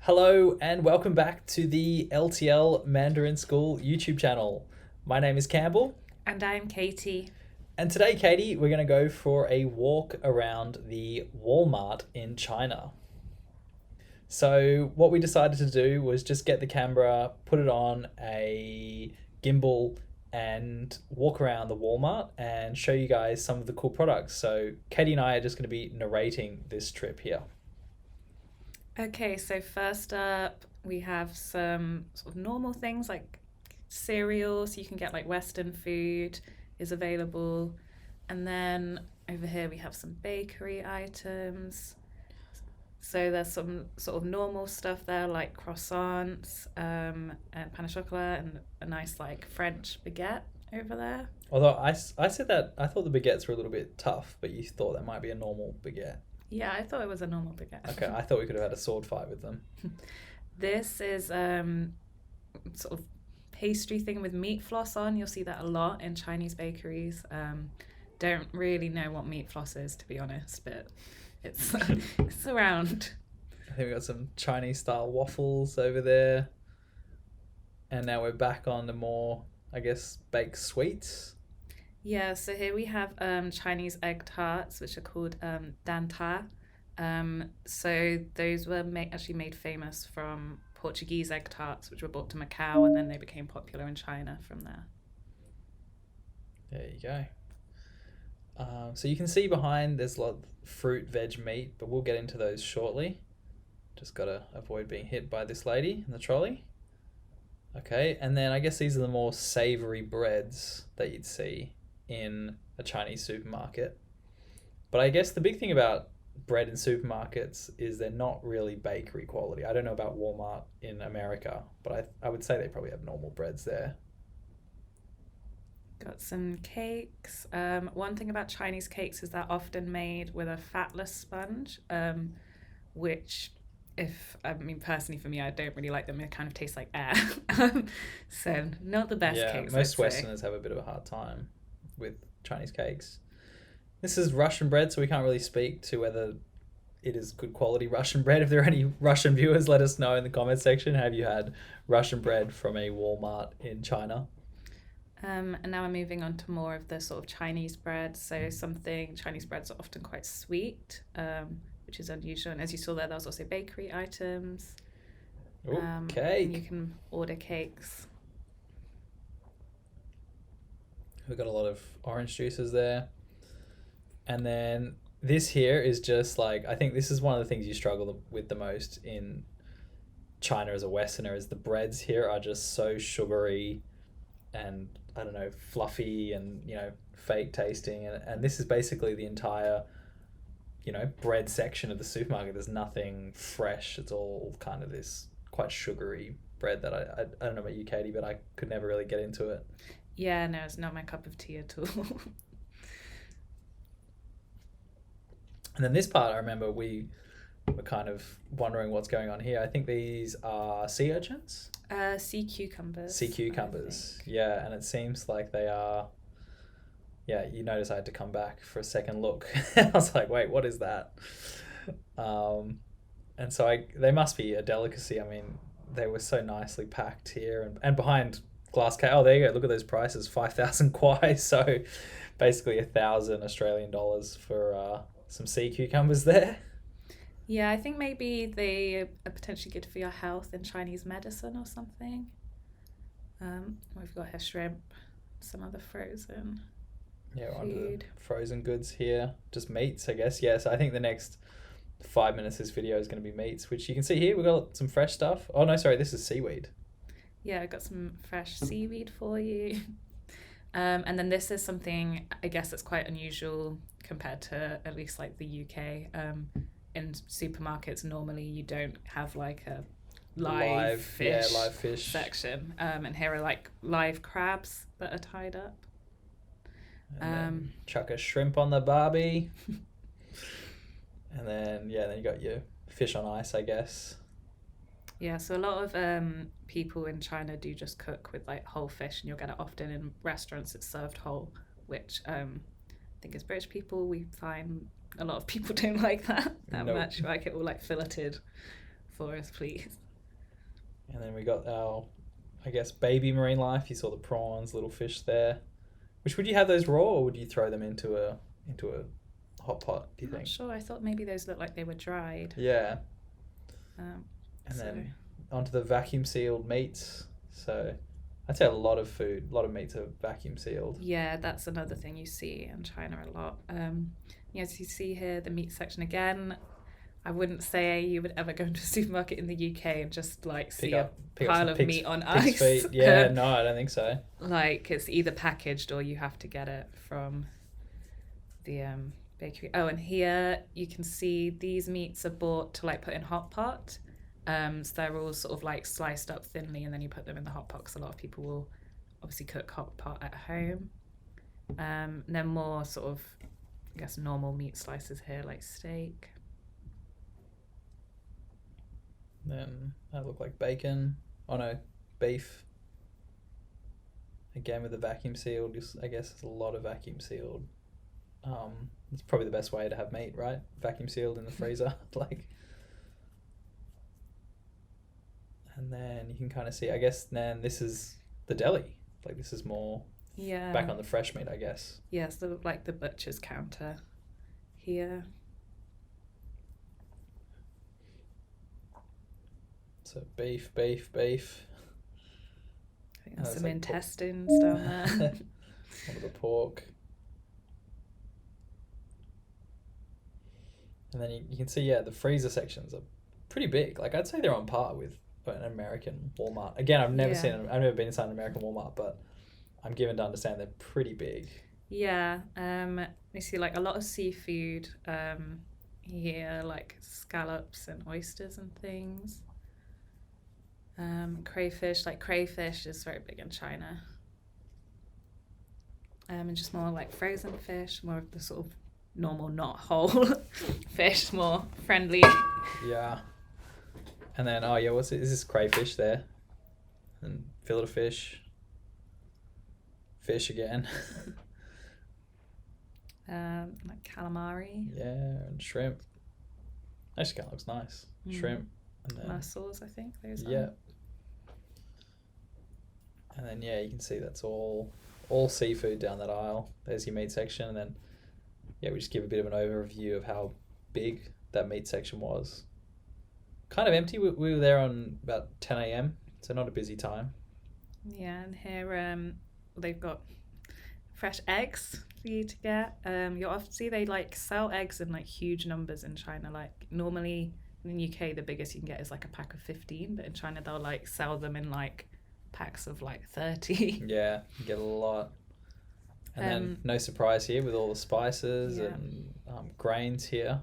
Hello and welcome back to the LTL Mandarin School YouTube channel. My name is Campbell. And I'm Katie. And today, Katie, we're going to go for a walk around the Walmart in China. So what we decided to do was just get the camera, put it on a gimbal and walk around the Walmart and show you guys some of the cool products. So Katie and I are just going to be narrating this trip here. Okay, so first up, we have some sort of normal things like cereals. You can get like Western food is available. And then over here we have some bakery items. So there's some sort of normal stuff there like croissants, and pain au chocolat, and a nice like French baguette over there. Although I said that I thought the baguettes were a little bit tough, but you thought that might be a normal baguette. Yeah, I thought it was a normal baguette. Okay, I thought we could have had a sword fight with them. This is sort of pastry thing with meat floss on. You'll see that a lot in Chinese bakeries. Don't really know what meat floss is, to be honest, but it's it's around. I think we got some Chinese style waffles over there. And now we're back on the more, I guess, baked sweets. Yeah, so here we have Chinese egg tarts, which are called dan ta. So those were actually made famous from Portuguese egg tarts, which were brought to Macau, and then they became popular in China from there. There you go. So you can see behind there's a lot of fruit, veg, meat, but we'll get into those shortly. Just got to avoid being hit by this lady in the trolley. Okay, and then I guess these are the more savory breads that you'd see in a Chinese supermarket. But I guess the big thing about bread in supermarkets is they're not really bakery quality. I don't know about Walmart in America, but I would say they probably have normal breads there. Got some cakes. One thing about Chinese cakes is they're often made with a fatless sponge, which personally for me, I don't really like them. They kind of taste like air. So not the best cakes. Most Westerners have a bit of a hard time with Chinese cakes. This is Russian bread, so we can't really speak to whether it is good quality Russian bread. If there are any Russian viewers, let us know in the comment section. Have you had Russian bread from a Walmart in China? And now we're moving on to more of the sort of Chinese bread. So Chinese breads are often quite sweet, which is unusual. And as you saw there was also bakery items. Cake. And you can order cakes. We've got a lot of orange juices there. And then this here is just like, I think this is one of the things you struggle with the most in China as a Westerner, is the breads here are just so sugary and, I don't know, fluffy and, fake tasting. And this is basically the entire, bread section of the supermarket. There's nothing fresh. It's all kind of this quite sugary bread that I don't know about you, Katie, but I could never really get into it. Yeah, no, it's not my cup of tea at all. And then this part, I remember we were kind of wondering what's going on here. I think these are sea urchins? Sea cucumbers. Sea cucumbers, yeah. And it seems like they are... Yeah, you notice I had to come back for a second look. I was like, wait, what is that? And so they must be a delicacy. I mean, they were so nicely packed here. And behind glass case, oh, there you go. Look at those prices, 5,000 kwai. So basically 1,000 Australian dollars for some sea cucumbers there. Yeah, I think maybe they are potentially good for your health in Chinese medicine or something. We've got here shrimp, some other frozen food. On the frozen goods here. Just meats, I guess. Yes, I think the next 5 minutes of this video is going to be meats, which you can see here. We've got some fresh stuff. Oh, no, sorry, this is seaweed. Yeah, I've got some fresh seaweed for you. And then this is something, I guess, that's quite unusual compared to at least like the UK. In supermarkets, normally you don't have like a live fish section. And here are like live crabs that are tied up. And then chuck a shrimp on the barbie. And then you got your fish on ice, I guess. Yeah, so a lot of people in China do just cook with like whole fish, and you'll get it often in restaurants. It's served whole, which I think as British people we find a lot of people don't like that Nope. much. Like it all like filleted for us, please. And then we got our, I guess, baby marine life. You saw the prawns, little fish there. Which, would you have those raw, or would you throw them into a hot pot, do you I'm think? not sure. I thought maybe those looked like they were dried. Yeah. Um, And so- then onto the vacuum sealed meats. So I'd say a lot of meats are vacuum sealed. Yeah, that's another thing you see in China a lot. As you see here, the meat section again. I wouldn't say you would ever go into a supermarket in the UK and just like see a pile of meat on ice. Feet. Yeah, no, I don't think so. Like it's either packaged or you have to get it from the bakery. Oh, and here you can see these meats are bought to like put in hot pot. So they're all sort of like sliced up thinly, and then you put them in the hot pot because a lot of people will obviously cook hot pot at home. And then more sort of, I guess, normal meat slices here, like steak. Then that looked like bacon. Oh no, beef. Again with the vacuum sealed. I guess there's a lot of vacuum sealed. It's probably the best way to have meat, right? Vacuum sealed in the freezer, like. And then you can kind of see, I guess, then this is the deli. Like this is more back on the fresh meat, I guess. Yeah, so like the butcher's counter here. So beef. I think there's That's some like intestines down there. Some of the pork. And then you can see, yeah, the freezer sections are pretty big. Like I'd say they're on par with an American Walmart. Again, I've never been inside an American Walmart, but I'm given to understand they're pretty big. Yeah, you see like a lot of seafood here, like scallops and oysters and things. Crayfish is very big in China. And just more like frozen fish, more of the sort of normal, not whole fish, more friendly. Yeah. And then, what's it? Is this crayfish there? And fillet of fish. Fish again. Like calamari. Yeah, and shrimp. Actually, kind of looks nice. Shrimp. And then, mussels, I think those are. Yeah. And then, you can see that's all seafood down that aisle. There's your meat section. And then, we just give a bit of an overview of how big that meat section was. Kind of empty. We were there on about 10 a.m, so not a busy time. Yeah, and here they've got fresh eggs for you to get. You'll often see they like sell eggs in like huge numbers in China. Like normally in the UK, the biggest you can get is like a pack of 15, but in China they'll like sell them in like packs of like 30. Yeah, you get a lot. And then no surprise here with all the spices and grains here.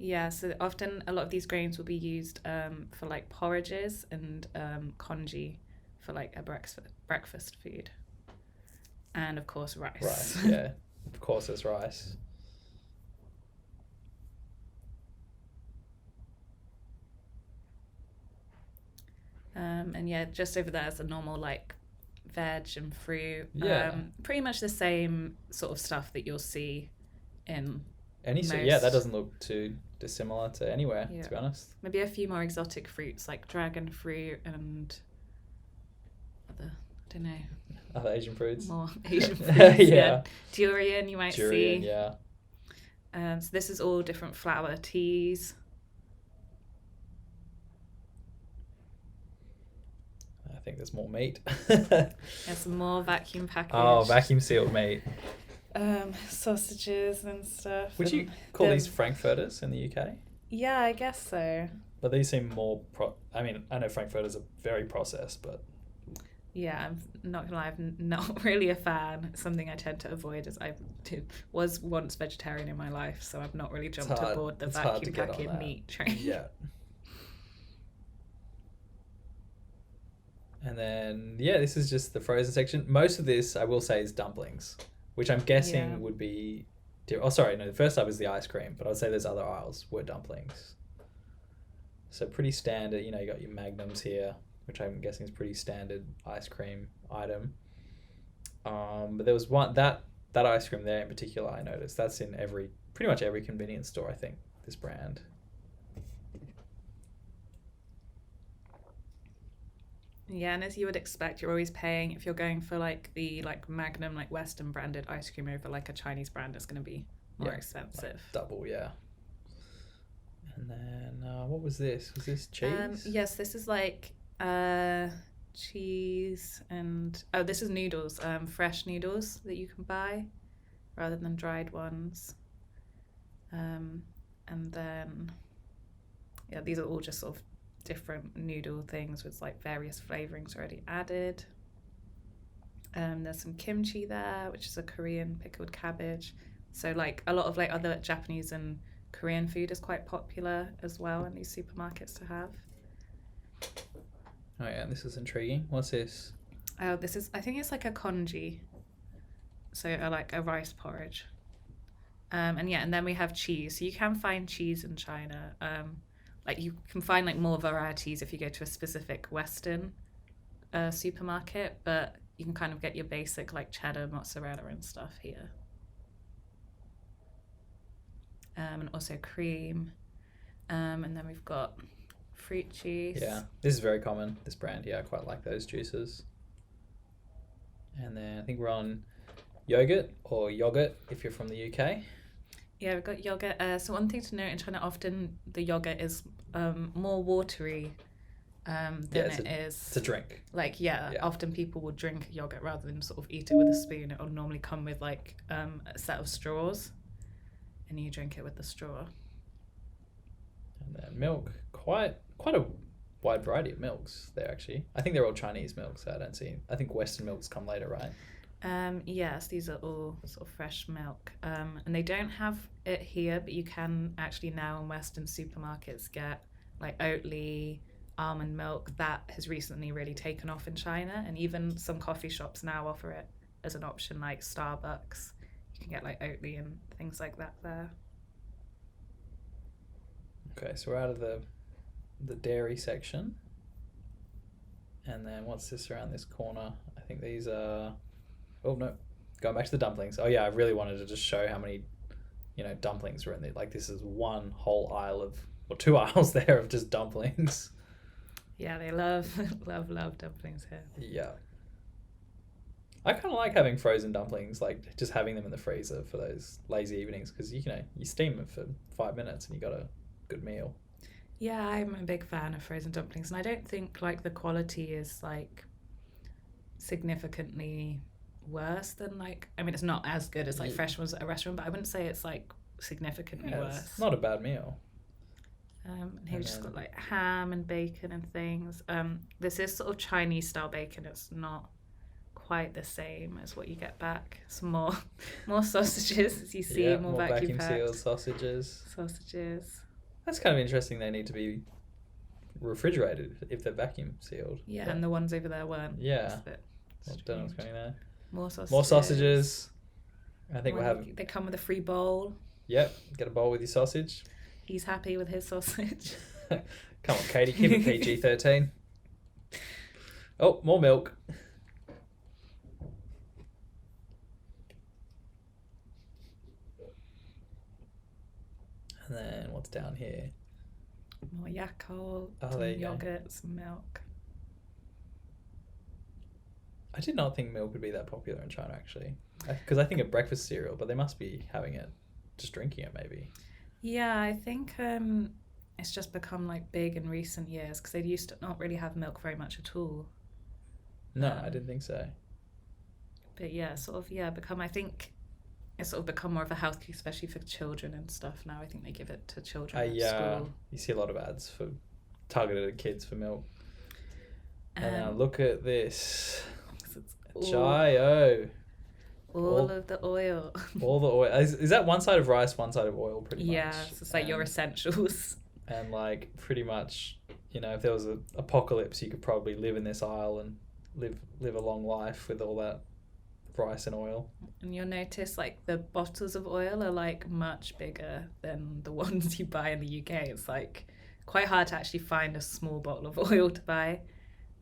Yeah, so often a lot of these grains will be used for like porridges and congee for like a breakfast food. And of course rice. Rice, yeah. Of course there's rice. And just over there is a normal like veg and fruit. Yeah. Pretty much the same sort of stuff that you'll see in that doesn't look too dissimilar to anywhere, to be honest. Maybe a few more exotic fruits like dragon fruit and other Asian fruits. More Asian fruits. Yeah. Durian you might see. Durian, yeah. So this is all different flour teas. I think there's more meat. Some more vacuum packaged. Oh, vacuum sealed meat. Sausages and stuff. Would you call these frankfurters in the UK? Yeah, I guess so. But these seem more I know frankfurters are very processed, but yeah, I'm not gonna lie, I'm not really a fan. It's something I tend to avoid, as I was once vegetarian in my life, so I've not really jumped aboard the vacuum packaged meat train. Yeah. And then this is just the frozen section. Most of this, I will say, is dumplings, which I'm guessing would be. Oh, sorry, no. The first up is the ice cream, but I would say there's other aisles were dumplings. So pretty standard. You got your magnums here, which I'm guessing is pretty standard ice cream item. But there was one that ice cream there in particular. I noticed that's in pretty much every convenience store. I think this brand. Yeah, and as you would expect, you're always paying, if you're going for like the like Magnum, like Western branded ice cream over like a Chinese brand, it's going to be more expensive. Like double, yeah. And then what was this? Was this cheese? Yes, this is like cheese and this is noodles, fresh noodles that you can buy rather than dried ones. And then these are all just sort of different noodle things with like various flavorings already added. There's some kimchi there, which is a Korean pickled cabbage. So like a lot of like other Japanese and Korean food is quite popular as well in these supermarkets to have. Oh yeah, this is intriguing. What's this? Oh, this is, I think it's like a congee. So like a rice porridge. And then we have cheese. So you can find cheese in China. Like you can find like more varieties if you go to a specific Western supermarket, but you can kind of get your basic like cheddar, mozzarella and stuff here. And also cream. And then we've got fruit juice. Yeah, this is very common, this brand. Yeah, I quite like those juices. And then I think we're on yogurt if you're from the UK. Yeah, we've got yogurt. So one thing to note in China, often the yogurt is more watery than it is. It's a drink. Like, often people will drink yogurt rather than sort of eat it with a spoon. It will normally come with like a set of straws and you drink it with the straw. And then milk, quite a wide variety of milks there actually. I think they're all Chinese milks. I think Western milks come later, right? Yes, these are all sort of fresh milk. And they don't have it here, but you can actually now in Western supermarkets get like Oatly, almond milk. That has recently really taken off in China, and even some coffee shops now offer it as an option, like Starbucks. You can get like Oatly and things like that there. Okay, so we're out of the dairy section. And then what's this around this corner? I think these are... Oh, no. Going back to the dumplings. Oh, yeah, I really wanted to just show how many, dumplings were in there. Like, this is one whole aisle or two aisles there of just dumplings. Yeah, they love dumplings here. Yeah. I kind of like having frozen dumplings, like just having them in the freezer for those lazy evenings because, you steam them for 5 minutes and you got a good meal. Yeah, I'm a big fan of frozen dumplings, and I don't think, like, the quality is, like, significantly worse than, like... I mean, it's not as good as, like, fresh ones at a restaurant, but I wouldn't say it's, like, significantly worse. It's not a bad meal. And here we've just got, like, ham and bacon and things. This is sort of Chinese-style bacon. It's not quite the same as what you get back. It's more sausages, as you see, more vacuum-sealed sausages. That's kind of interesting. They need to be refrigerated if they're vacuum sealed. Yeah, and the ones over there weren't. Yeah. I don't know what's going on there. More sausages. I think we'll have... They come with a free bowl. Yep, get a bowl with your sausage. He's happy with his sausage. Come on, Katie, keep it PG-13. Oh, more milk. And then what's down here? More Yakult, some yogurt, some milk. I did not think milk would be that popular in China, actually. Because I think of breakfast cereal, but they must be having it, just drinking it maybe. Yeah, I think it's just become like big in recent years because they used to not really have milk very much at all. No, I didn't think so. But yeah, I think it's sort of become more of a health kick, especially for children and stuff now. I think they give it to children at school. You see a lot of ads for targeted at kids for milk. And now look at this. Chai-o. All of the oil. All the oil. Is that one side of rice, one side of oil, pretty much? Yeah, so it's like your essentials. And like pretty much, if there was an apocalypse, you could probably live in this aisle and live a long life with all that rice and oil. And you'll notice like the bottles of oil are like much bigger than the ones you buy in the UK. It's like quite hard to actually find a small bottle of oil to buy.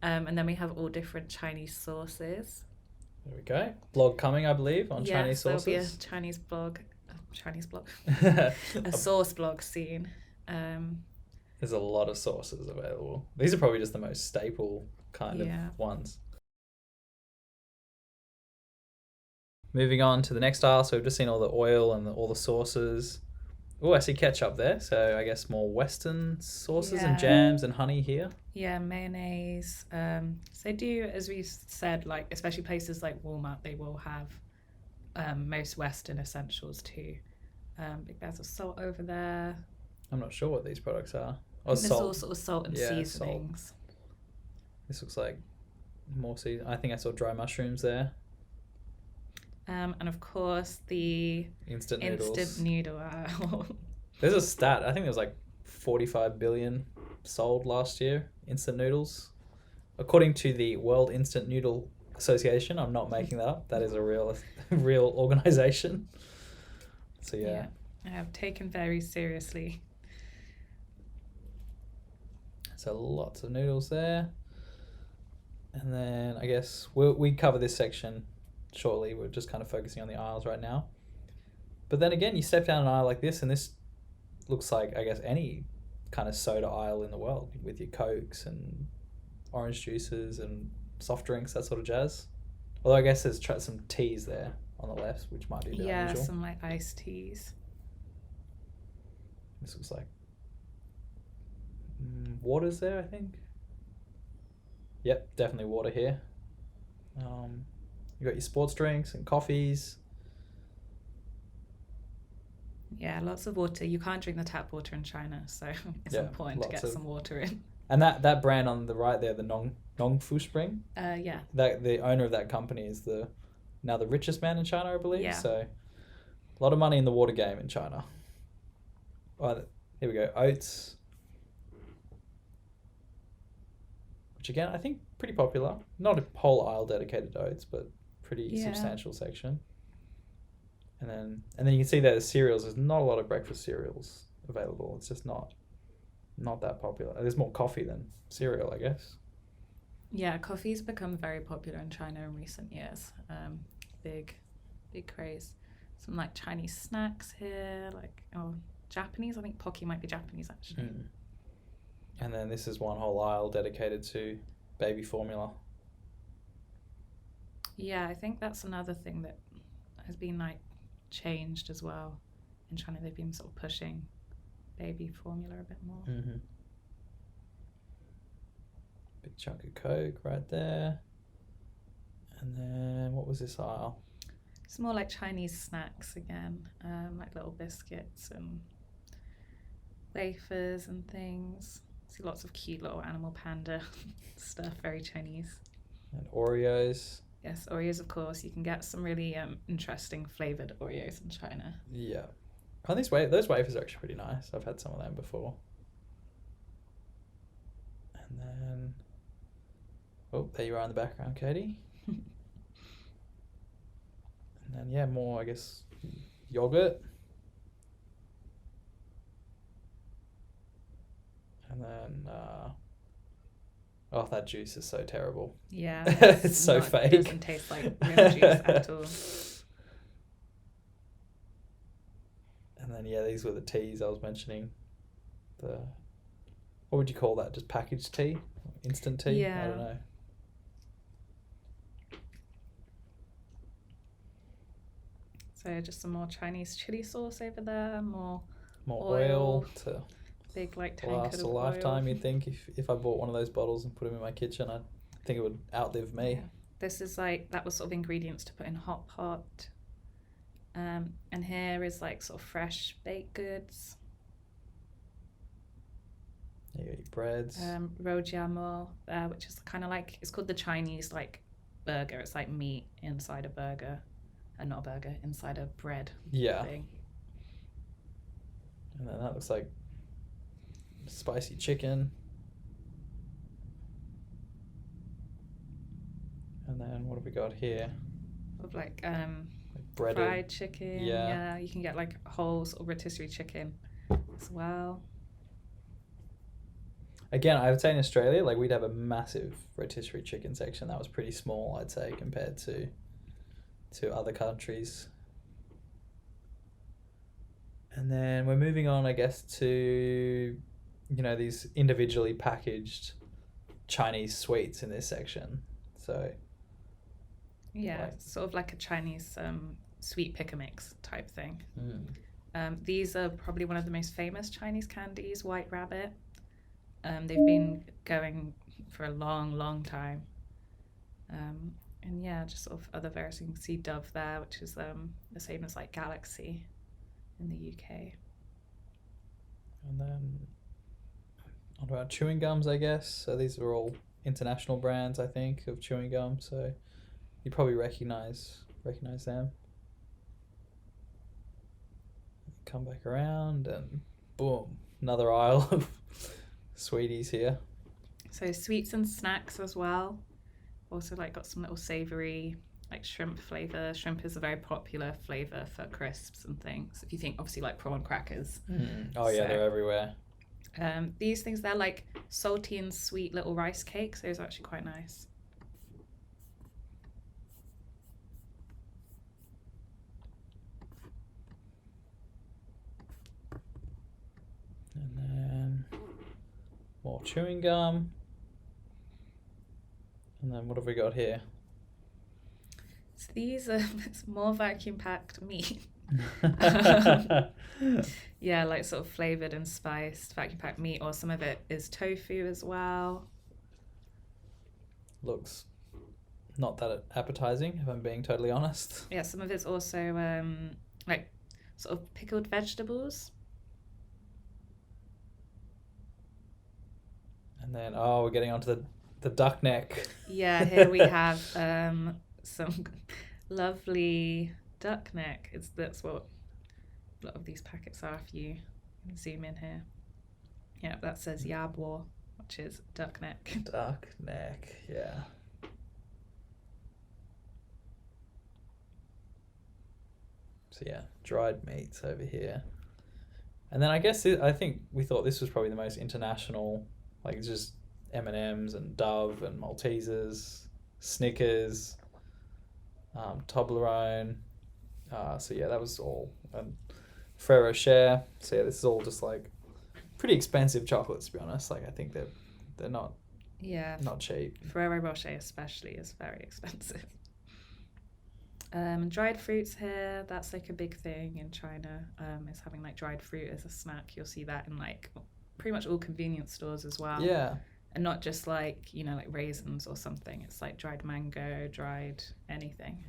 And then we have all different Chinese sauces. There we go. Blog coming, I believe, on Chinese sauces. There'll be a Chinese blog, a sauce blog soon. There's a lot of sauces available. These are probably just the most staple kind Yeah. of ones. Moving on to the next aisle, so we've just seen all the oil and all the sauces. Oh, I see ketchup there, so I guess more Western sauces and Yeah. jams and honey here. Yeah, mayonnaise. So they do, as we said, like especially places like Walmart, they will have most Western essentials too. Big bags of salt over there. I'm not sure what these products are. I Oh, think there's all sort of salt and Yeah, salt. seasonings. This looks like more season. I think I saw dry mushrooms there. And of course the Instant noodles. instant noodle aisle. There's a stat. I think there was like 45 billion sold last year, instant noodles. According to the World Instant Noodle Association, I'm not making that up. That is a real organization. So yeah. I have taken very seriously. So lots of noodles there. And then I guess we cover this section shortly. We're just kind of focusing on the aisles right now. But then again, you step down an aisle like this, and this looks like, I guess, any kind of soda aisle in the world with your Cokes and orange juices and soft drinks, that sort of jazz. Although I guess there's some teas there on the left, which might be a bit unusual. Some like iced teas. This looks like water's there, I think. Yep, definitely water here. You got your sports drinks and coffees. Yeah, lots of water. You can't drink the tap water in China, so it's important to get some water in. And that brand on the right there, the Nongfu Spring. Yeah. That the owner of that company is now the richest man in China, I believe. Yeah. So a lot of money in the water game in China. Here we go. Oats. Which again, I think pretty popular. Not a whole aisle dedicated to oats, but pretty substantial section. And then you can see there's cereals. There's not a lot of breakfast cereals available. It's just not that popular. There's more coffee than cereal, I guess. Yeah, coffee's become very popular in China in recent years. Big craze. Some like Chinese snacks here, Japanese. I think Pocky might be Japanese actually. And then this is one whole aisle dedicated to baby formula. Yeah, I think that's another thing that has been like changed as well. In China, they've been sort of pushing baby formula a bit more. Mm-hmm. Big chunk of Coke right there. And then what was this aisle? It's more like Chinese snacks again, like little biscuits and wafers and things. See lots of cute little animal panda stuff, very Chinese. And Oreos. Yes, Oreos, of course. You can get some really interesting flavoured Oreos in China. Yeah. Oh, those wafers are actually pretty nice. I've had some of them before. And then... Oh, there you are in the background, Katie. And then, more, I guess, yogurt. And then... that juice is so terrible. Yeah. It's so fake. It doesn't taste like real juice at all. And then, these were the teas I was mentioning. What would you call that? Just packaged tea? Instant tea? Yeah. I don't know. So just some more Chinese chili sauce over there, more oil to big tankard last of a lifetime. oil. You'd think if I bought one of those bottles and put them in my kitchen, I think it would outlive me. Yeah. This is that was sort of ingredients to put in hot pot. And here is sort of fresh baked goods. You got your breads. Rojiamo, which is kind of it's called the Chinese burger. It's like meat inside a burger, and not a burger, inside a bread thing. And then that looks like spicy chicken. And then what have we got here? Of breaded fried chicken. Yeah, you can get a whole sort of rotisserie chicken as well. Again, I would say in Australia, we'd have a massive rotisserie chicken section. That was pretty small, I'd say, compared to other countries. And then we're moving on, I guess, to, these individually packaged Chinese sweets in this section. So Yeah, like, sort of like a Chinese sweet pick a mix type thing. mm. These are probably one of the most famous Chinese candies, White Rabbit. They've been going for a long, long time. And yeah, just sort of other variants. You can see Dove there, which is the same as like Galaxy in the UK. And then on about chewing gums, I guess. So these are all international brands, I think, of chewing gum. So you probably recognize them. Come back around and boom, another aisle of sweeties here. So sweets and snacks as well. Also like got some little savoury like shrimp flavour. Shrimp is a very popular flavour for crisps and things. If you think obviously like prawn crackers. Oh yeah, they're everywhere. These things, they're like salty and sweet little rice cakes. Those are actually quite nice. And then more chewing gum. And then what have we got here? So these are it's more vacuum packed meat. Yeah, like sort of flavoured and spiced vacuum packed meat, or some of it is tofu as well. Looks not that appetizing, if I'm being totally honest. Yeah, some of it's also like sort of pickled vegetables. And then we're getting onto the duck neck. Yeah, here we have some lovely duck neck. That's what a lot of these packets are. If you zoom in here, yeah, that says yabwo, which is duck neck. Duck neck, yeah. So yeah, dried meats over here. And then I guess I think we thought this was probably the most international, like it's just M&Ms and Dove and Maltesers, Snickers, Toblerone. So yeah, that was all. And Ferrero Rocher. So yeah, this is all just like pretty expensive chocolates, to be honest. Like I think they're not cheap. Ferrero Rocher especially is very expensive. Dried fruits here, that's like a big thing in China, is having like dried fruit as a snack. You'll see that in like pretty much all convenience stores as well. Yeah. And not just like, like raisins or something. It's like dried mango, dried anything.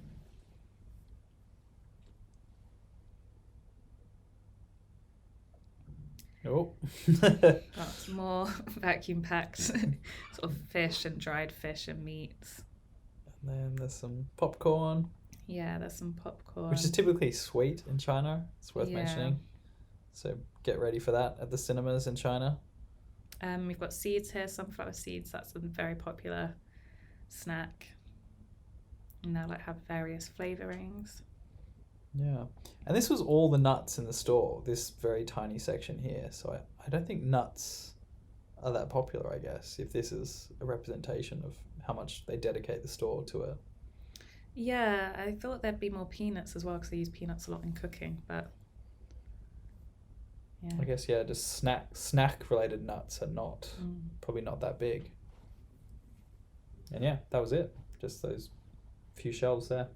Oh. That's more vacuum packed sort of fish and dried fish and meats. And then there's some popcorn. Yeah, there's some popcorn. Which is typically sweet in China. It's worth mentioning. So get ready for that at the cinemas in China. We've got seeds here, sunflower seeds. That's a very popular snack. And they'll like have various flavorings. Yeah. And this was all the nuts in the store, this very tiny section here. So I don't think nuts are that popular, I guess, if this is a representation of how much they dedicate the store to it. Yeah, I thought there'd be more peanuts as well because they use peanuts a lot in cooking, but yeah. I guess, yeah, just snack related nuts are probably not that big. And yeah, that was it. Just those few shelves there.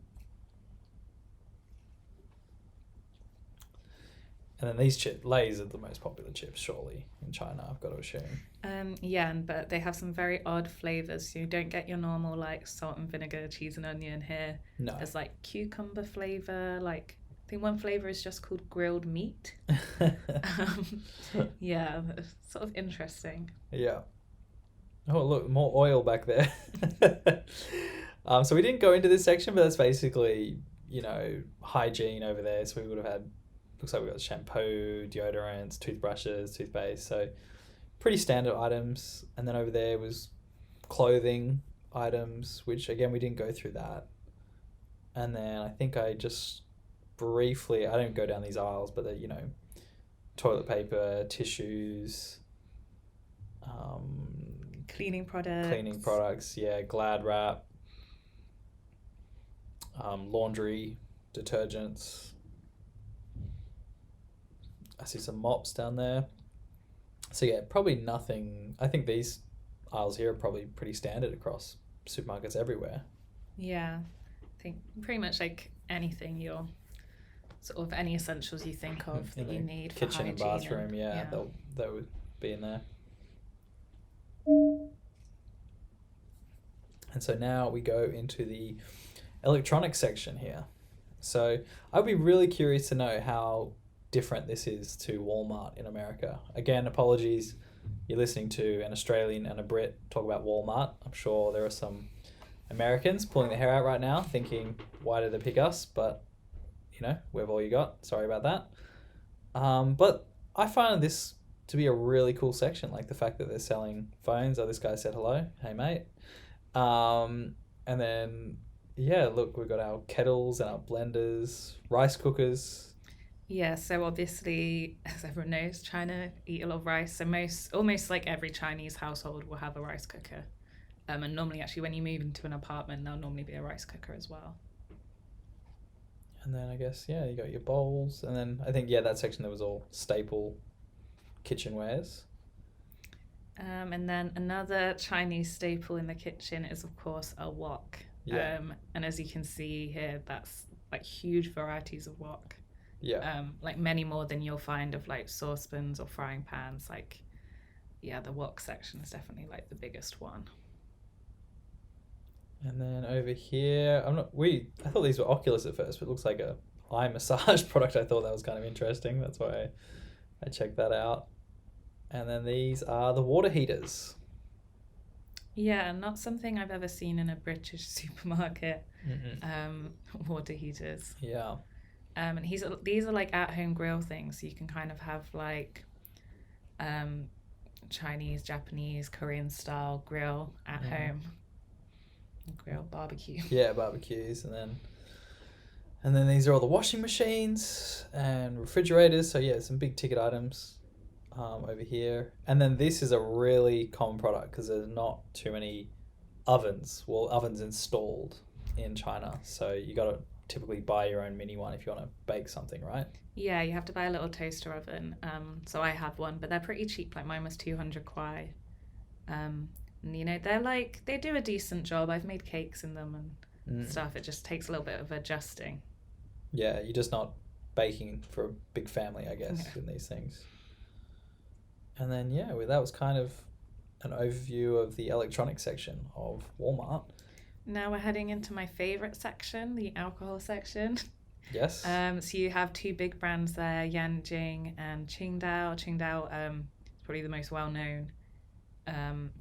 And then these Lay's are the most popular chips, surely, in China, I've got to assume. Yeah, but they have some very odd flavours. You don't get your normal, like, salt and vinegar, cheese and onion here. No. There's, like, cucumber flavour. Like, I think one flavour is just called grilled meat. Yeah, sort of interesting. Yeah. Oh, look, more oil back there. So we didn't go into this section, but that's basically, hygiene over there. So we would have had... Looks like we've got shampoo, deodorants, toothbrushes, toothpaste. So pretty standard items. And then over there was clothing items, which again, we didn't go through that. And then I think I just briefly, I don't go down these aisles, but they're, toilet paper, tissues, cleaning products, yeah, Glad wrap, laundry, detergents. I see some mops down there. So yeah, probably nothing. I think these aisles here are probably pretty standard across supermarkets everywhere. Yeah, I think pretty much like anything you're sort of any essentials you think of In that you the need for kitchen and hygiene bathroom, and, they would be in there. And so now we go into the electronics section here. So I'd be really curious to know how different this is to Walmart in America. Again, apologies, you're listening to an Australian and a Brit talk about Walmart. I'm sure there are some Americans pulling their hair out right now thinking, why did they pick us? But, you know, we've all you got. Sorry about that. But I find this to be a really cool section, like the fact that they're selling phones. Oh, this guy said hello. Hey, mate. And then, yeah, look, we've got our kettles and our blenders, rice cookers. Yeah, so obviously, as everyone knows, China eat a lot of rice. So almost like every Chinese household will have a rice cooker. And normally, actually, when you move into an apartment, there'll normally be a rice cooker as well. And then I guess, yeah, you got your bowls. And then I think, yeah, that section there was all staple kitchenwares. And then another Chinese staple in the kitchen is, of course, a wok. Yeah. And as you can see here, that's like huge varieties of wok. Yeah. Like many more than you'll find of like saucepans or frying pans. Like, yeah, the wok section is definitely like the biggest one. And then over here, I thought these were Oculus at first, but it looks like a eye massage product. I thought that was kind of interesting. That's why I checked that out. And then these are the water heaters. Yeah, not something I've ever seen in a British supermarket. Water heaters. Yeah. And these are like at-home grill things. So you can kind of have like Chinese, Japanese, Korean style grill at home. Grill barbecue. Yeah, barbecues. And then these are all the washing machines and refrigerators. So yeah, some big ticket items over here. And then this is a really common product because there's not too many ovens installed in China. So you got to typically buy your own mini one if you want to bake something, right? Yeah, you have to buy a little toaster oven. So I have one, but they're pretty cheap. Like mine was 200 kwai. And you know, they do a decent job. I've made cakes in them and stuff. It just takes a little bit of adjusting. Yeah, you're just not baking for a big family, I guess, in these things. And then, yeah, that was kind of an overview of the electronics section of Walmart. Now we're heading into my favourite section, the alcohol section. Yes. So you have two big brands there, Yanjing and Qingdao. Qingdao is probably the most well-known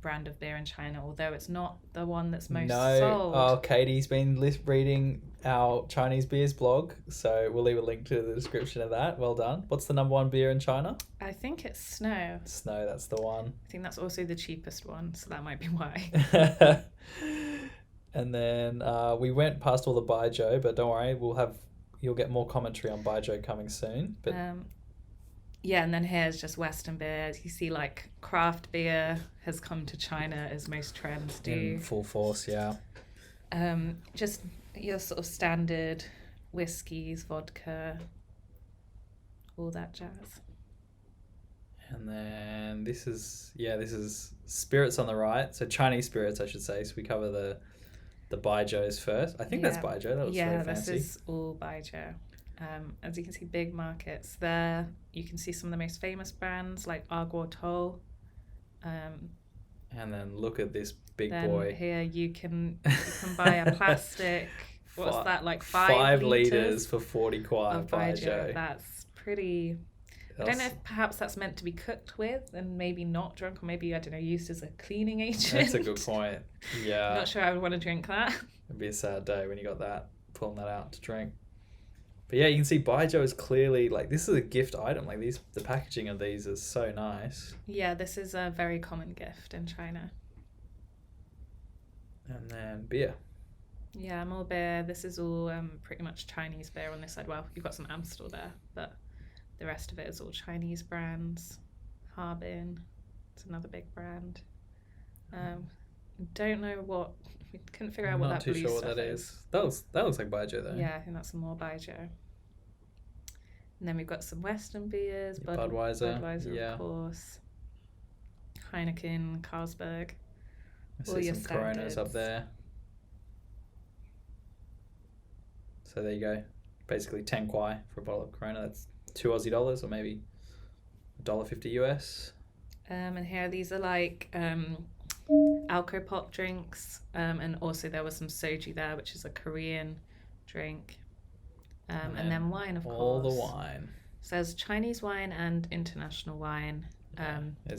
brand of beer in China, although it's not the one that's most sold. Oh, Katie's been reading our Chinese beers blog, so we'll leave a link to the description of that. Well done. What's the number one beer in China? I think it's Snow. Snow, that's the one. I think that's also the cheapest one, so that might be why. And then we went past all the Baijiu, but don't worry, you'll get more commentary on Baijiu coming soon. But yeah, and then here's just Western beers. You see, like, craft beer has come to China as most trends do. In full force, yeah. Just your sort of standard whiskies, vodka, all that jazz. And then this is spirits on the right. So Chinese spirits, I should say. So we cover the Baijius first. I think that's Baijiu. That looks very fancy. Yeah, this is all Baijiu. As you can see, big markets there. You can see some of the most famous brands like Agua Toll. And then look at this big boy. Here you can buy a plastic. What's that, like 5 liters for 40 kwai of Baijiu. That's pretty. I don't know if perhaps that's meant to be cooked with and maybe not drunk, or maybe, I don't know, used as a cleaning agent. That's a good point. Yeah. Not sure I would want to drink that. It'd be a sad day when you got that, pulling that out to drink. But yeah, you can see Baijiu is clearly, like, this is a gift item. Like, the packaging of these is so nice. Yeah, this is a very common gift in China. And then beer. Yeah, more beer. This is all pretty much Chinese beer on this side. Well, you've got some Amstel there, but the rest of it is all Chinese brands. Harbin, it's another big brand. Don't know what. We couldn't figure out what that blue stuff is. Not too sure what that is. That looks like Baijiu though. Yeah, I think that's some more Baijiu. And then we've got some Western beers. Budweiser, yeah. Of course. Heineken, Carlsberg. I All see your some Coronas up standards. there. So there you go. Basically 10 kwai for a bottle of Corona. That's $2 Aussie or maybe $1.50 US. And here these are like alco pop drinks. And also there was some soju there, which is a Korean drink. And then wine, of all course. the wine. So there's Chinese wine and international wine.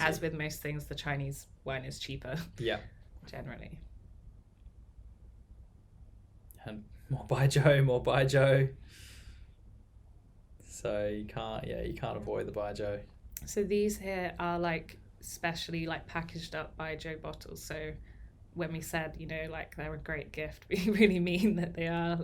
As with most things, the Chinese wine is cheaper. Yeah. Generally. And more baijiu. So you can't avoid the baijiu. So these here are like specially like packaged up baijiu bottles. So when we said, like they're a great gift, we really mean that they are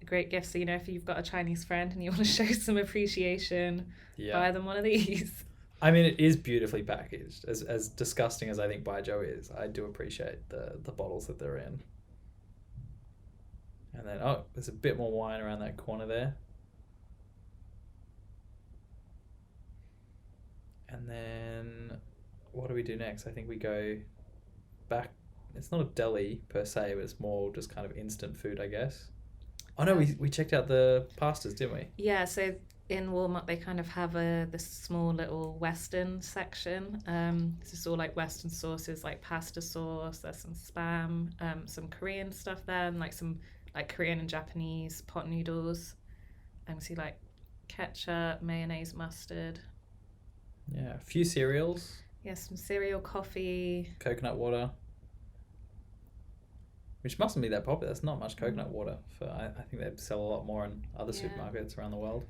a great gift. So, if you've got a Chinese friend and you want to show some appreciation, buy them one of these. I mean, it is beautifully packaged. As disgusting as I think baijiu is, I do appreciate the bottles that they're in. And then, there's a bit more wine around that corner there. And then, what do we do next? I think we go back. It's not a deli per se, but it's more just kind of instant food, I guess. Oh no, we checked out the pastas, didn't we? Yeah, so in Walmart they kind of have this small little Western section. This is all like Western sauces, like pasta sauce. There's some Spam, some Korean stuff there, and like some like Korean and Japanese pot noodles. I can see like ketchup, mayonnaise, mustard. Yeah, a few cereals. Yeah, some cereal, coffee. Coconut water. Which mustn't be that popular. There's not much coconut water. I think they sell a lot more in other supermarkets around the world.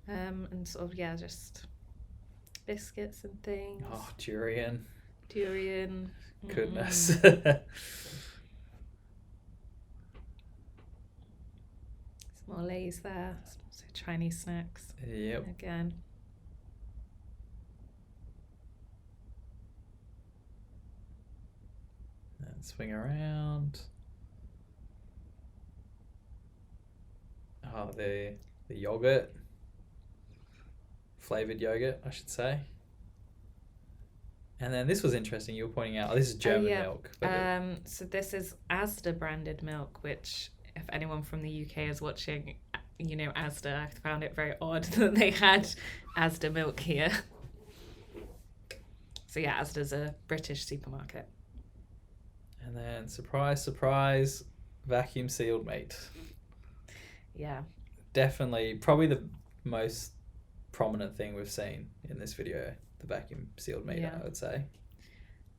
And sort of, just biscuits and things. Oh, durian. Goodness. Some more Lay's there. So Chinese snacks. Yep. Again. And swing around. Oh, the yogurt. Flavoured yogurt, I should say. And then this was interesting. You were pointing out, this is German milk. So this is Asda branded milk, which if anyone from the UK is watching, Asda, I found it very odd that they had Asda milk here. So yeah, Asda's a British supermarket. And then, surprise, surprise, vacuum sealed meat. Yeah. Definitely, probably the most prominent thing we've seen in this video, the vacuum sealed meat, I would say.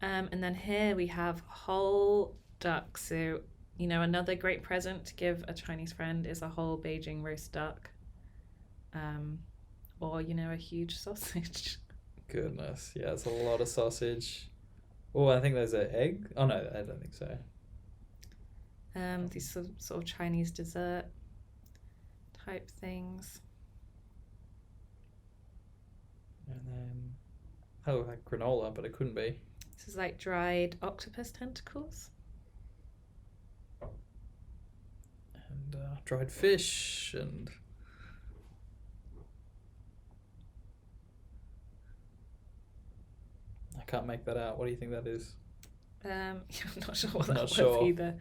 And then here we have whole duck. So, another great present to give a Chinese friend is a whole Beijing roast duck. Or, a huge sausage. Goodness, yeah, it's a lot of sausage. Oh, I think there's an egg. Oh no, I don't think so. These sort of Chinese dessert type things. And then, like granola, but it couldn't be. This is like dried octopus tentacles. And dried fish and... I can't make that out. What do you think that is? I'm not sure what that was either.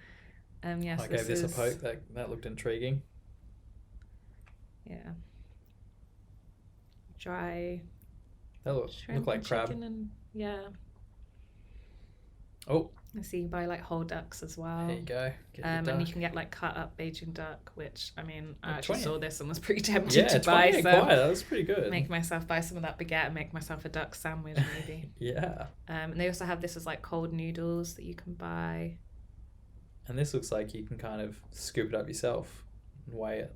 Yes, I gave this a poke. That looked intriguing. Yeah. Dry. That look like crab. And, Oh. I see you buy like whole ducks as well. There you go. And you can get like cut up Beijing duck, which I actually saw this and was pretty tempted to buy. So that was pretty good. Make myself buy some of that baguette and make myself a duck sandwich maybe. Yeah. And they also have this as like cold noodles that you can buy. And this looks like you can kind of scoop it up yourself and weigh it.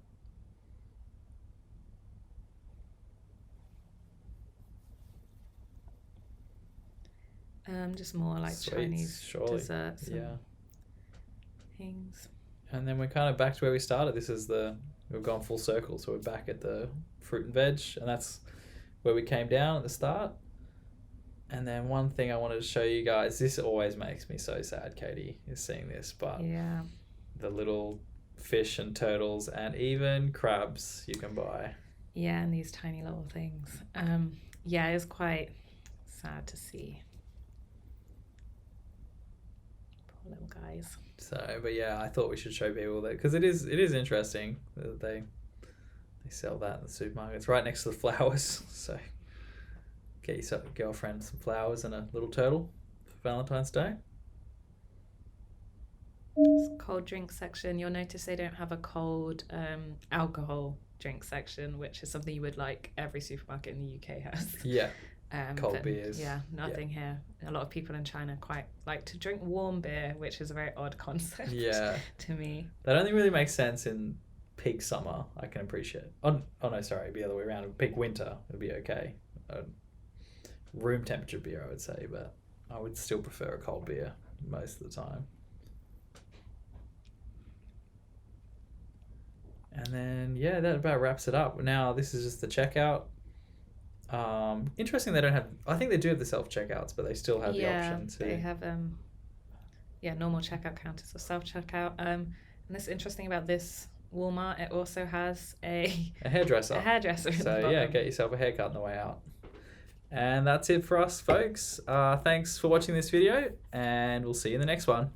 Just more like Sweets, Chinese desserts and things. And then we're kind of back to where we started. We've gone full circle, so we're back at the fruit and veg, and that's where we came down at the start. And then one thing I wanted to show you guys, this always makes me so sad, Katie, is seeing this, but the little fish and turtles and even crabs you can buy. Yeah, and these tiny little things. It's quite sad to see. little guys. So, but yeah, I thought we should show people that because it is interesting that they sell that in the supermarkets right next to the flowers. So get yourself a girlfriend some flowers and a little turtle for Valentine's Day. Cold drink section. You'll notice they don't have a cold alcohol drink section, which is something you would like every supermarket in the UK has. Yeah. Cold beers. Yeah, nothing here. A lot of people in China quite like to drink warm beer, which is a very odd concept to me. That only really makes sense in peak summer. I can appreciate. Oh no, sorry, it'd be the other way around. In peak winter, it'd be okay. Room temperature beer, I would say, but I would still prefer a cold beer most of the time. And then, yeah, that about wraps it up. Now, this is just the checkout. Interesting, they don't have... I think they do have the self-checkouts, but they still have the option to... they have, normal checkout counters or self-checkout. And this interesting about this Walmart, it also has a hairdresser. A hairdresser in the So, bottom. yeah, get yourself a haircut on the way out. And that's it for us, folks. Thanks for watching this video, and we'll see you in the next one.